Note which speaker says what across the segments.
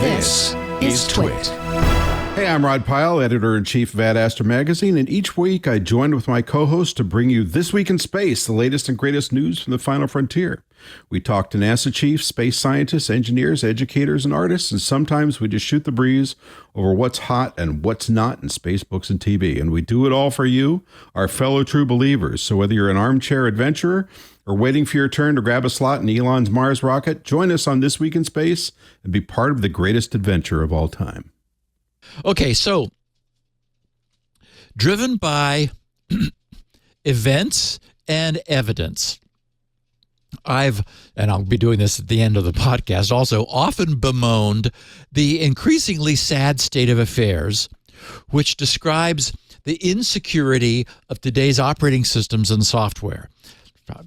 Speaker 1: This is TWiT.
Speaker 2: Hey, I'm Rod Pyle, Editor-in-Chief of AdAster Magazine, and each week I join with my co-host to bring you This Week in Space, the latest and greatest news from the final frontier. We talk to NASA chiefs, space scientists, engineers, educators, and artists, and sometimes we just shoot the breeze over what's hot and what's not in space, books, and TV. And we do it all for you, our fellow true believers. So whether you're an armchair adventurer or waiting for your turn to grab a slot in Elon's Mars rocket, join us on This Week in Space and be part of the greatest adventure of all time.
Speaker 3: Okay, so driven by events and evidence, and I'll be doing this at the end of the podcast also, often bemoaned the increasingly sad state of affairs, which describes the insecurity of today's operating systems and software.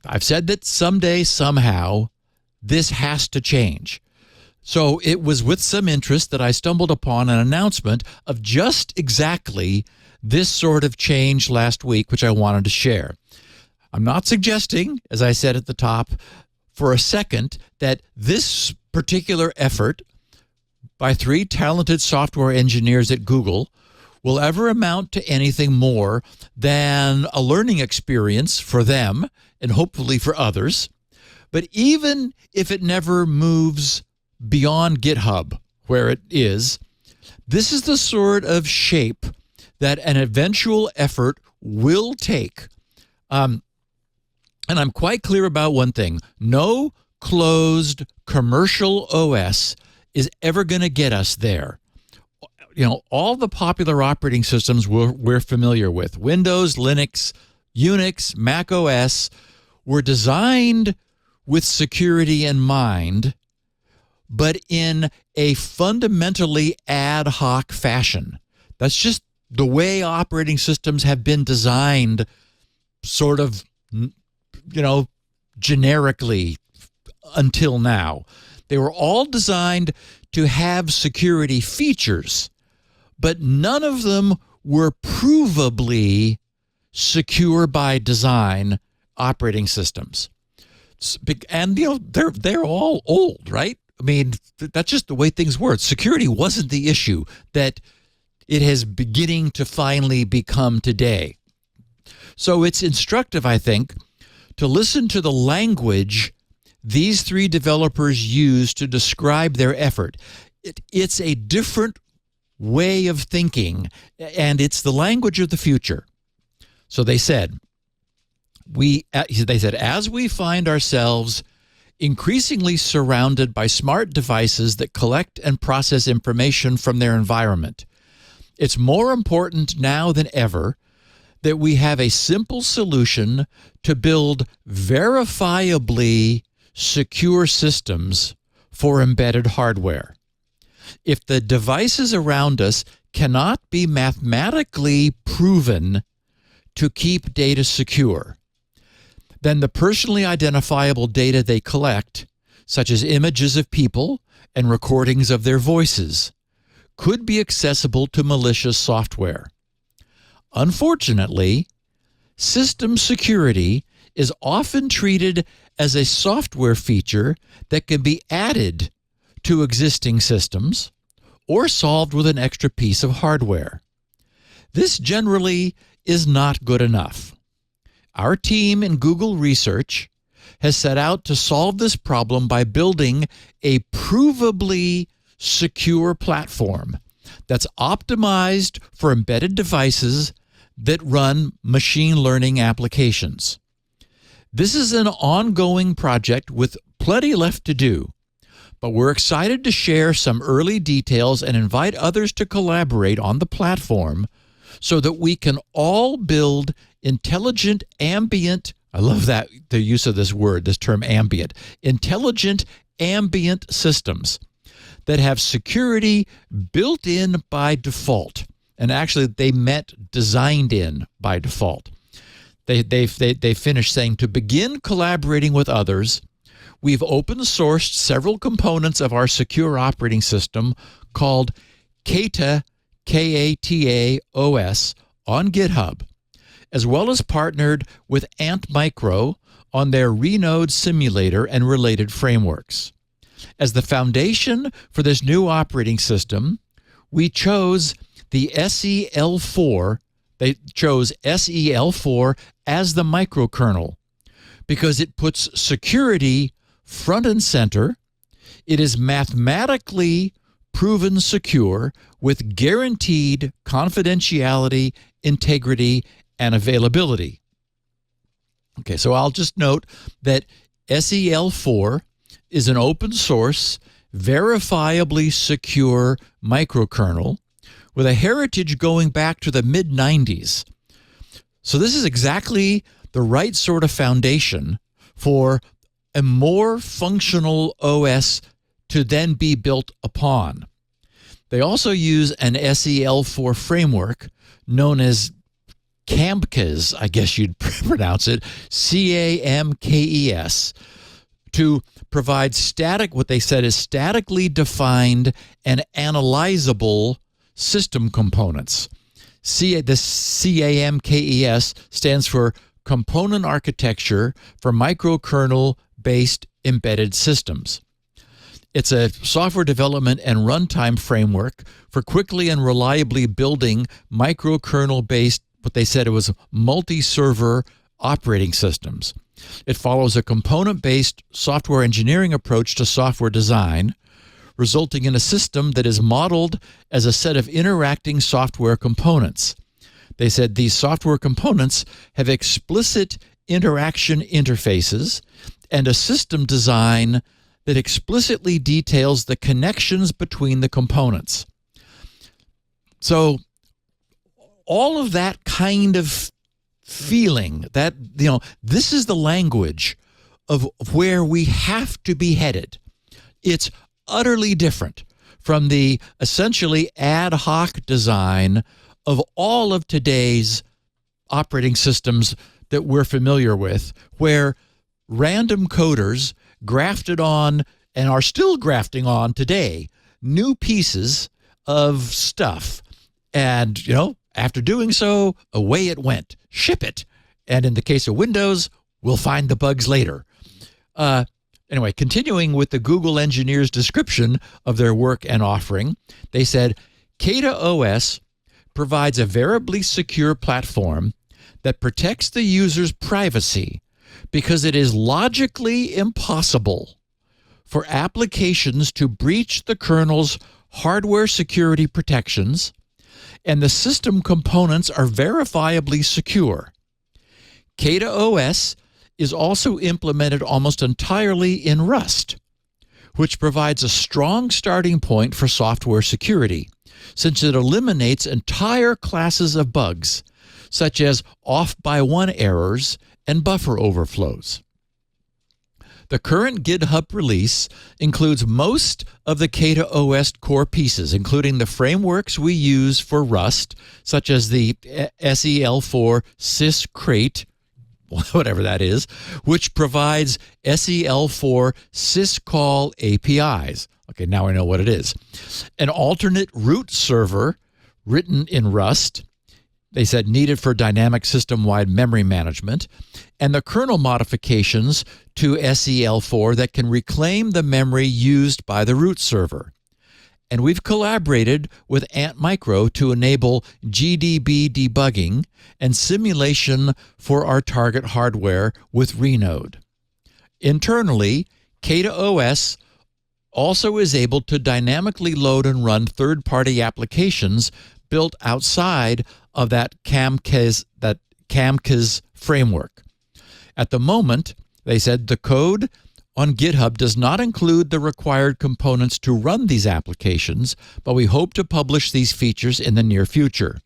Speaker 3: I've said that someday, somehow, this has to change. So it was with some interest that I stumbled upon an announcement of just exactly this sort of change last week, which I wanted to share. I'm not suggesting, as I said at the top, for a second, that this particular effort by three talented software engineers at Google will ever amount to anything more than a learning experience for them and hopefully for others. But even if it never moves beyond GitHub, where it is, this is the sort of shape that an eventual effort will take. And I'm quite clear about one thing. No closed commercial OS is ever going to get us there. You know, all the popular operating systems we're familiar with, Windows, Linux, Unix, Mac OS, were designed with security in mind, but in a fundamentally ad hoc fashion. That's just the way operating systems have been designed, sort of, generically until now. They were all designed to have security features, but none of them were provably secure by design operating systems. And, they're all old, right? I mean, that's just the way things work. Security wasn't the issue that it is beginning to finally become today. So it's instructive, I think, to listen to the language these three developers use to describe their effort. It's a different way of thinking, and it's the language of the future. So they said, as we find ourselves increasingly surrounded by smart devices that collect and process information from their environment, it's more important now than ever that we have a simple solution to build verifiably secure systems for embedded hardware. If the devices around us cannot be mathematically proven to keep data secure, then the personally identifiable data they collect, such as images of people and recordings of their voices, could be accessible to malicious software. Unfortunately, system security is often treated as a software feature that can be added to existing systems or solved with an extra piece of hardware. This generally is not good enough. Our team in Google Research has set out to solve this problem by building a provably secure platform that's optimized for embedded devices that run machine learning applications. This is an ongoing project with plenty left to do, but we're excited to share some early details and invite others to collaborate on the platform so that we can all build intelligent ambient, I love that, the use of this word, this term ambient, intelligent ambient systems that have security built in by default. And actually, they meant designed in by default. They finished saying, to begin collaborating with others, we've open sourced several components of our secure operating system called Kata, KataOS, on GitHub, as well as partnered with Ant Micro on their Renode simulator and related frameworks. as the foundation for this new operating system, we chose the SEL4. They chose SEL4 as the microkernel because it puts security front and center. It is mathematically proven secure with guaranteed confidentiality, integrity, and availability. Okay, so I'll just note that SEL4 is an open source, verifiably secure microkernel with a heritage going back to the mid-90s. So this is exactly the right sort of foundation for a more functional OS to then be built upon. They also use an SEL4 framework known as CAMKES, I guess you'd pronounce it, CAMKES, to provide what they said is statically defined and analyzable system components. The CAMKES stands for Component Architecture for Microkernel-Based Embedded Systems. It's a software development and runtime framework for quickly and reliably building microkernel-based, what they said it was multi-server operating systems. It follows a component-based software engineering approach to software design, resulting in a system that is modeled as a set of interacting software components. They said these software components have explicit interaction interfaces and a system design that explicitly details the connections between the components. So all of that kind of feeling, that, this is the language of where we have to be headed. It's utterly different from the essentially ad hoc design of all of today's operating systems that we're familiar with, where random coders grafted on and are still grafting on today new pieces of stuff. And, after doing so, away it went. Ship it. And in the case of Windows, we'll find the bugs later. Anyway, continuing with the Google engineers' description of their work and offering, they said, Kata OS provides a variably secure platform that protects the user's privacy because it is logically impossible for applications to breach the kernel's hardware security protections, and the system components are verifiably secure. Kata OS is also implemented almost entirely in Rust, which provides a strong starting point for software security, since it eliminates entire classes of bugs, such as off-by-one errors and buffer overflows. The current GitHub release includes most of the Kata OS core pieces, including the frameworks we use for Rust, such as the SEL4 syscrate, whatever that is, which provides SEL4 syscall APIs. Okay, now I know what it is. An alternate root server written in Rust, they said needed for dynamic system-wide memory management, and the kernel modifications to SEL4 that can reclaim the memory used by the root server. And we've collaborated with Antmicro to enable GDB debugging and simulation for our target hardware with Renode. Internally, Kata OS also is able to dynamically load and run third-party applications built outside of that CAMKES framework. At the moment, they said the code on GitHub does not include the required components to run these applications, but we hope to publish these features in the near future.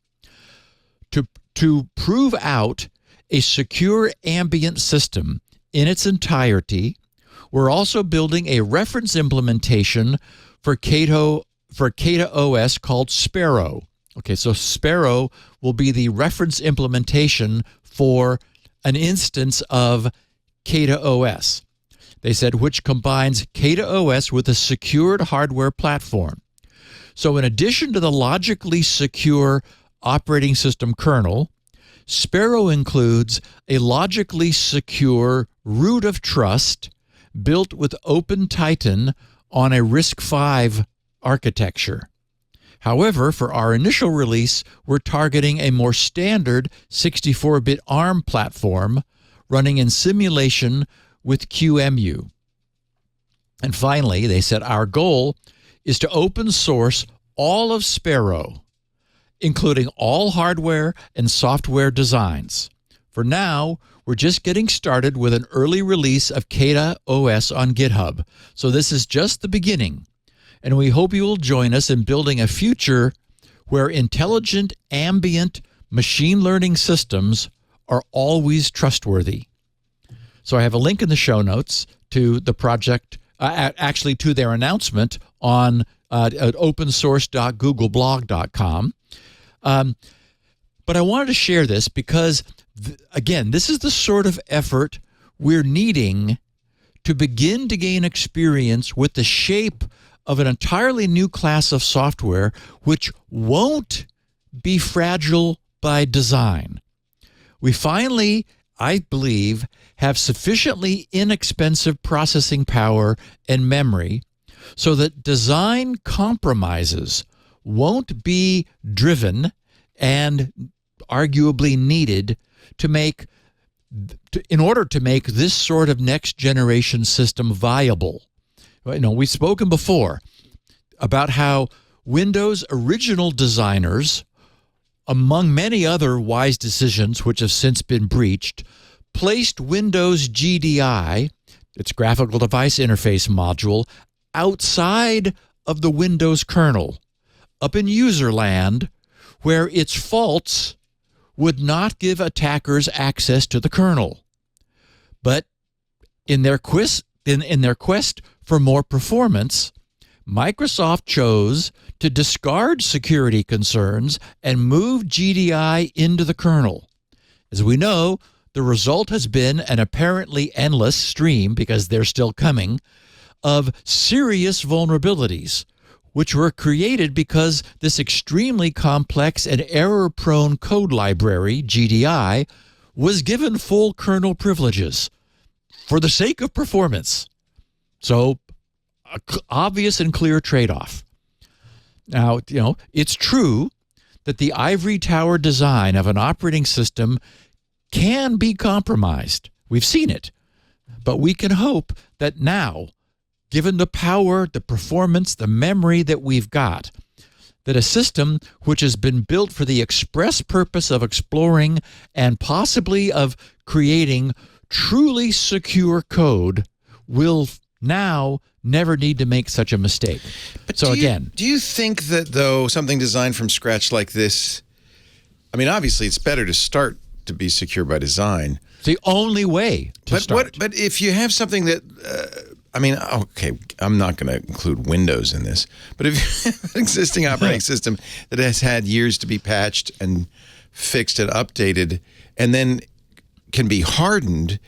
Speaker 3: To prove out a secure ambient system in its entirety, we're also building a reference implementation for Kata OS called Sparrow. Okay, so Sparrow will be the reference implementation for an instance of Kata OS. They said, which combines Kata OS with a secured hardware platform. So in addition to the logically secure operating system kernel, Sparrow includes a logically secure root of trust built with OpenTitan on a RISC-V architecture. However, for our initial release, we're targeting a more standard 64-bit ARM platform running in simulation with QEMU. And finally, they said our goal is to open source all of Sparrow, including all hardware and software designs. For now, we're just getting started with an early release of Kata OS on GitHub. So this is just the beginning. And we hope you will join us in building a future where intelligent, ambient machine learning systems are always trustworthy. So I have a link in the show notes to the project, actually to their announcement on at opensource.googleblog.com. But I wanted to share this because, again, this is the sort of effort we're needing to begin to gain experience with the shape of an entirely new class of software which won't be fragile by design. We finally, I believe, have sufficiently inexpensive processing power and memory so that design compromises won't be driven and arguably needed in order to make this sort of next generation system viable. You know, we've spoken before about how Windows original designers, among many other wise decisions which have since been breached, placed Windows GDI, its graphical device interface module, outside of the Windows kernel, up in user land, where its faults would not give attackers access to the kernel. But in their quest for more performance, Microsoft chose to discard security concerns and move GDI into the kernel. As we know, the result has been an apparently endless stream, because they're still coming, of serious vulnerabilities, which were created because this extremely complex and error-prone code library, GDI, was given full kernel privileges for the sake of performance. So, obvious and clear trade-off. Now, you know, it's true that the ivory tower design of an operating system can be compromised. We've seen it. But we can hope that now, given the power, the performance, the memory that we've got, that a system which has been built for the express purpose of exploring and possibly of creating truly secure code will now never need to make such a mistake.
Speaker 4: But
Speaker 3: so
Speaker 4: do you think that, though, something designed from scratch like this, I mean, obviously it's better to start to be secure by design.
Speaker 3: It's the only way to start.
Speaker 4: But if you have something that, I mean, okay, I'm not going to include Windows in this, but if you have an existing operating system that has had years to be patched and fixed and updated and then can be hardened,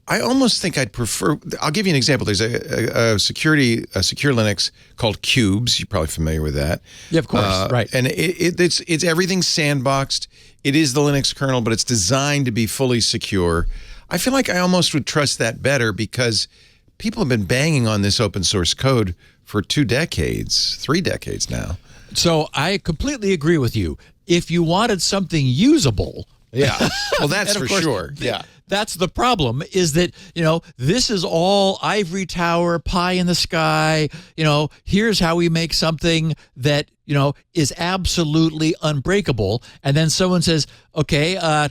Speaker 4: I almost think I'd prefer, I'll give you an example. There's a secure Linux called Cubes. You're probably familiar with that.
Speaker 3: Yeah, of course, right.
Speaker 4: And it's everything sandboxed. It is the Linux kernel, but it's designed to be fully secure. I feel like I almost would trust that better because people have been banging on this open source code for 2 decades, 3 decades now.
Speaker 3: So I completely agree with you. If you wanted something usable,
Speaker 4: yeah, well, that's for
Speaker 3: course,
Speaker 4: sure. Yeah.
Speaker 3: That's the problem, is that, you know, this is all ivory tower, pie in the sky, you know, here's how we make something that, you know, is absolutely unbreakable. And then someone says, okay,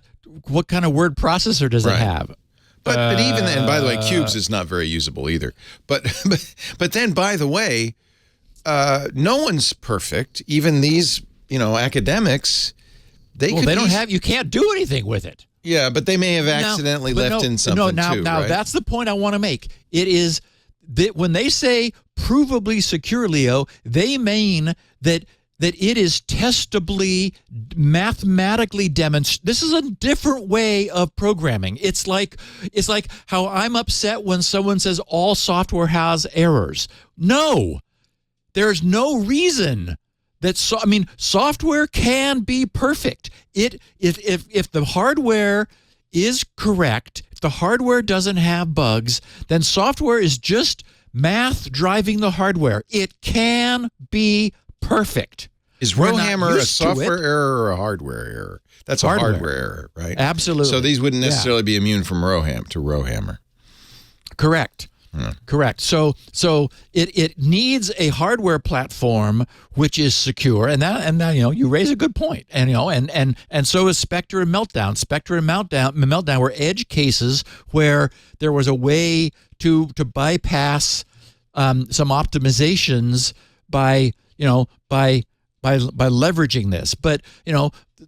Speaker 3: what kind of word processor does it have?
Speaker 4: But even then, by the way, Cubes is not very usable either. But then, by the way, no one's perfect. Even these, you know, academics,
Speaker 3: you can't do anything with it.
Speaker 4: Yeah, but they may have accidentally left in something too,
Speaker 3: Now,
Speaker 4: right?
Speaker 3: that's the point I want to make. It is that when they say provably secure, Leo, they mean that it is testably, mathematically demonstrated. This is a different way of programming. It's like how I'm upset when someone says all software has errors. No, there's no reason that software can be perfect. If the hardware is correct, if the hardware doesn't have bugs, then software is just math driving the hardware. It can be perfect.
Speaker 4: Is
Speaker 3: We're not
Speaker 4: rowhammer a
Speaker 3: used to it.
Speaker 4: software error or a hardware error? That's a hardware error, right?
Speaker 3: Absolutely.
Speaker 4: So these wouldn't necessarily be immune from rowhammer.
Speaker 3: Correct. Correct. So it needs a hardware platform which is secure, and that you raise a good point, and so is Spectre and Meltdown. Spectre and Meltdown were edge cases where there was a way to bypass some optimizations by leveraging this, but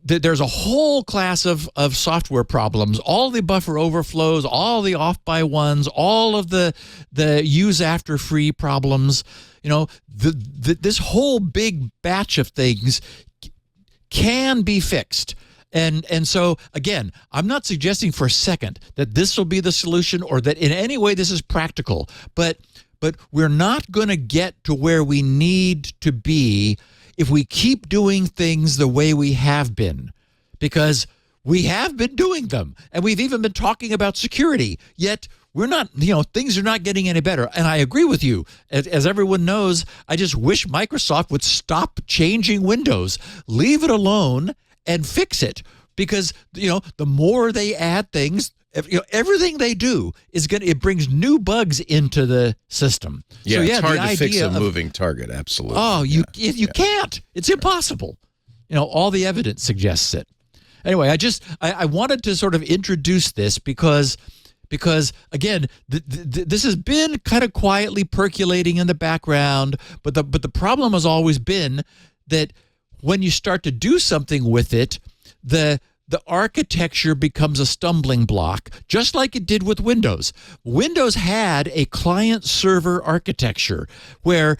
Speaker 3: there's a whole class of software problems, all the buffer overflows, all the off by ones, all of the use after free problems. This whole big batch of things can be fixed. And so, again, I'm not suggesting for a second that this will be the solution or that in any way this is practical, but we're not going to get to where we need to be if we keep doing things the way we have been, because we have been doing them, and we've even been talking about security, yet we're not, things are not getting any better. And I agree with you. As everyone knows, I just wish Microsoft would stop changing Windows, leave it alone, and fix it, because, the more they add things, everything they do it brings new bugs into the system.
Speaker 4: Yeah,
Speaker 3: so,
Speaker 4: it's hard
Speaker 3: the
Speaker 4: to fix
Speaker 3: idea
Speaker 4: a moving target. Absolutely.
Speaker 3: Oh, you can't. It's impossible. All the evidence suggests it. Anyway, I wanted to sort of introduce this because again, this has been kind of quietly percolating in the background, but the problem has always been that when you start to do something with it, the architecture becomes a stumbling block, just like it did with Windows. Windows had a client-server architecture where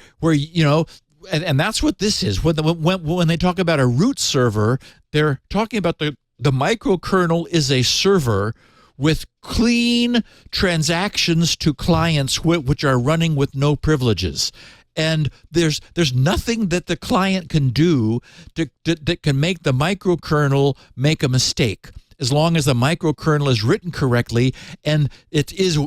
Speaker 3: and that's what this is. When they talk about a root server, they're talking about the microkernel is a server with clean transactions to clients which are running with no privileges. And there's nothing that the client can do that can make the microkernel make a mistake, as long as the microkernel is written correctly. And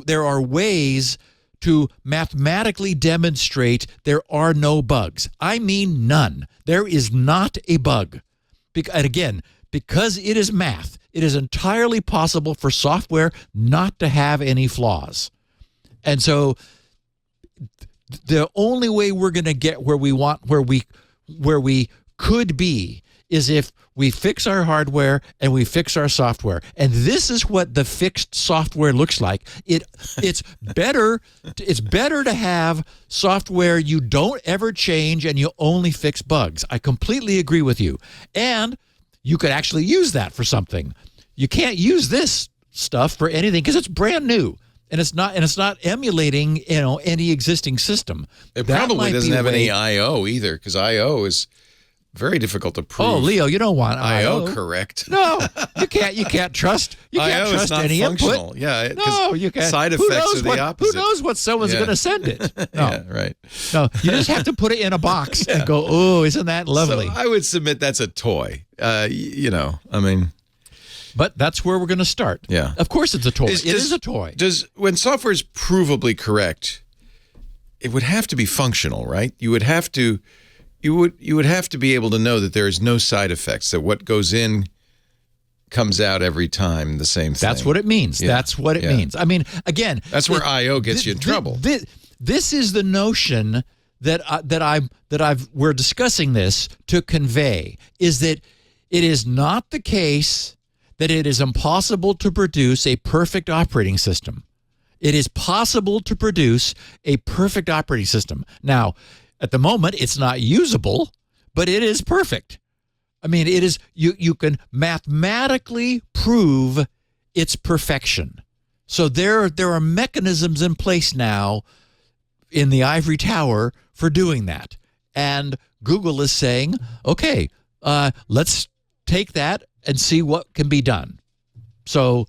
Speaker 3: there are ways to mathematically demonstrate there are no bugs. I mean none. There is not a bug. And again, because it is math, it is entirely possible for software not to have any flaws. And so the only way we're going to get where we could be is if we fix our hardware and we fix our software. And this is what the fixed software looks like. It's better to have software you don't ever change and you only fix bugs. I completely agree with you. And you could actually use that for something. You can't use this stuff for anything because it's brand new. And it's not emulating, any existing system.
Speaker 4: It probably doesn't have any I/O either, because I/O is very difficult to prove.
Speaker 3: Oh, Leo, you don't want
Speaker 4: I/O correct.
Speaker 3: No, you can't. You can't trust. You can't
Speaker 4: I/O
Speaker 3: trust
Speaker 4: is not
Speaker 3: any
Speaker 4: functional.
Speaker 3: input.
Speaker 4: Yeah,
Speaker 3: No, you can't.
Speaker 4: Side effects are the opposite.
Speaker 3: Who knows what someone's going to send it? No,
Speaker 4: Yeah, right.
Speaker 3: No, you just have to put it in a box and go, oh, isn't that lovely?
Speaker 4: So I would submit that's a toy.
Speaker 3: But that's where we're going to start.
Speaker 4: Yeah.
Speaker 3: Of course it's a toy. It is a toy.
Speaker 4: When software is provably correct, it would have to be functional, right? You would have to be able to know that there is no side effects, that what goes in comes out every time the same thing.
Speaker 3: That's what it means.
Speaker 4: Yeah.
Speaker 3: That's what it means. I mean, again,
Speaker 4: that's where I/O gets you in trouble.
Speaker 3: This is the notion that we're discussing this to convey, is that it is not the case that it is impossible to produce a perfect operating system. It is possible to produce a perfect operating system. Now, at the moment, it's not usable, but it is perfect. I mean, it is. You can mathematically prove its perfection. So there are mechanisms in place now in the ivory tower for doing that. And Google is saying, okay, let's take that and see what can be done. So,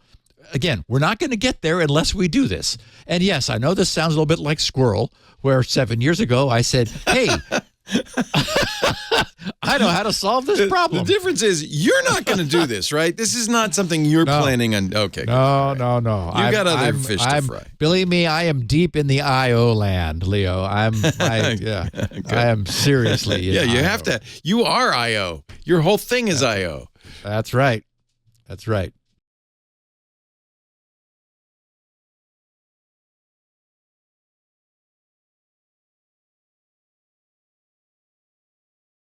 Speaker 3: again, we're not going to get there unless we do this. And yes, I know this sounds a little bit like Squirrel, where 7 years ago I said, hey, I know how to solve this problem.
Speaker 4: The difference is you're not going to do this, right? This is not something you're planning on. Okay.
Speaker 3: No.
Speaker 4: You've got other fish to fry.
Speaker 3: Believe me, I am deep in the IO land, Leo. I am seriously.
Speaker 4: Yeah, you
Speaker 3: IO.
Speaker 4: have to. You are IO. Your whole thing is IO.
Speaker 3: That's right. That's right.